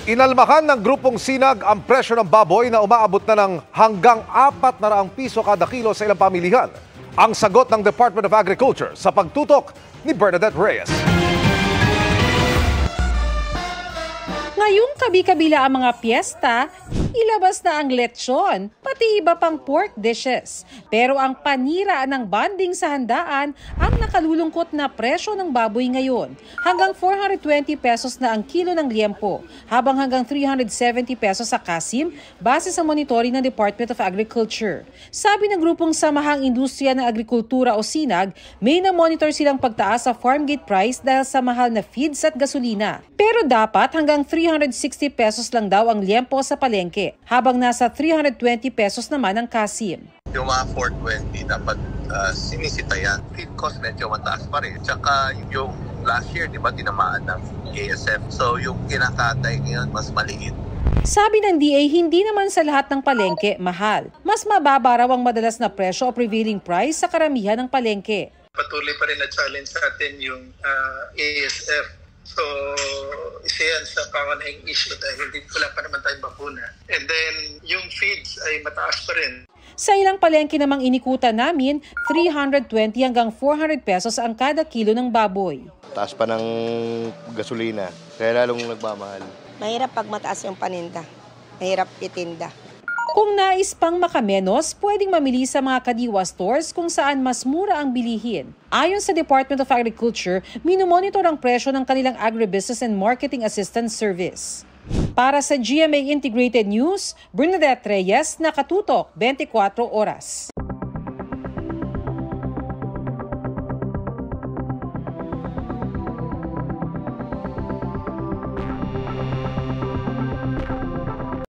Inalmahan ng grupong Sinag ang presyo ng baboy na umaabot na ng hanggang 400 piso kada kilo sa ilang pamilihan. Ang sagot ng Department of Agriculture sa pagtutok ni Bernadette Reyes. Ngayong kabi-kabila ang mga piyesta, ilabas na ang lechon, pati iba pang pork dishes. Pero ang paniraan ng banding sa handaan ang nakalulungkot na presyo ng baboy ngayon. Hanggang 420 pesos na ang kilo ng liempo, habang hanggang 370 pesos sa kasim, base sa monitoring ng Department of Agriculture. Sabi ng grupong Samahang Industriya ng Agrikultura o Sinag, may na-monitor silang pagtaas sa farm gate price dahil sa mahal na feeds at gasolina. Pero dapat hanggang 360 pesos lang daw ang liempo sa palengke, habang nasa 320 pesos naman ang kasim. Yung mga 420 dapat sinisita yan. Feed cost medyo mataas pa rin. Tsaka yung last year, di ba, tinamaan ng ASF. So yung kinakatay ngayon mas maliit. Sabi ng DA, hindi naman sa lahat ng palengke mahal. Mas mababa raw ang madalas na presyo o prevailing price sa karamihan ng palengke. Patuloy pa rin na challenge sa atin yung ASF. So, isa yan sa pangunahing issue dahil wala pa naman tayong bakuna. And then, yung feeds ay mataas pa rin. Sa ilang palengke namang inikutan namin, 320 hanggang 400 pesos ang kada kilo ng baboy. Taas pa ng gasolina, kaya lalong nagmamahal. Mahirap pag mataas yung paninda. Mahirap itinda. Kung nais pang makamenos, pwedeng mamili sa mga kadiwa stores kung saan mas mura ang bilihin. Ayon sa Department of Agriculture, minomonitor ang presyo ng kanilang Agribusiness and Marketing Assistance Service. Para sa GMA Integrated News, Bernadette Reyes, Nakatutok, 24 Oras.